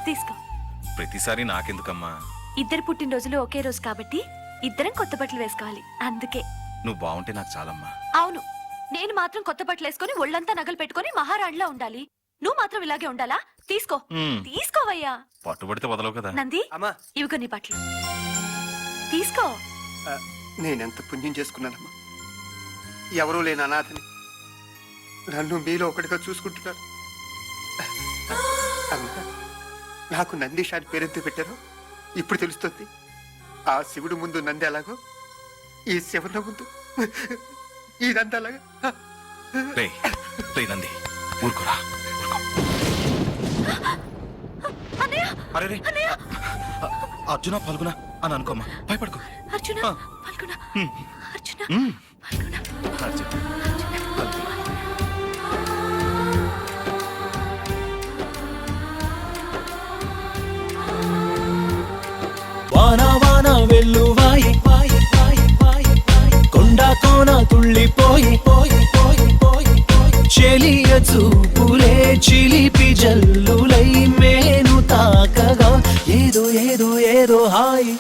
తీసుకో. ప్రతిసారి నాకెందుకమ్మా? ఇద్దరు పుట్టినరోజులు ఒకే రోజు కాబట్టి ఇద్దరం కొత్త బట్టలు వేసుకోవాలి, అందుకే. నువ్వు బాగుంటే నాకు చాలమ్మా. అవును, నేను మాత్రం కొత్త బట్టలు వేసుకుని ఒళ్ళంతా నగలు పెట్టుకుని మహారాణిలా ఉండాలి. నువ్వు మాత్రం ఇలాగే ఉండాలా? తీసుకో. తీసుకోవయ్యా. పట్టుబడితే వదలవు కదా. నంది, ఇవిగో నీ బట్టలు తీసుకో. నేనెంత పుణ్యం చేసుకున్నానమ్మా. ఎవరూ లేని అనాథని నన్ను మీలో ఒకటిగా చూసుకుంటున్నారు. అమ్మా, నాకు నందీష్ అని పేరెందుకు పెట్టారో ఇప్పుడు తెలుస్తుంది. ఆ శివుడు ముందు నంది ఎలాగో ఈ శివన్న ముందు ఈ నంది అలాగా. నంది ఊరుకోరా. అర్జున పాల్గొన అని అనుకోమ్మా, భయపడుకో. అర్జున పాల్గొన, అర్జున పాల్గొన. వాన వాన వెల్లువాయి కొండ కోన తుళ్ళిపోయి చెలియ చూపులే చిలిపి జల్లులై మేను తాకగా ఏదో ఏదో ఏదో హాయి.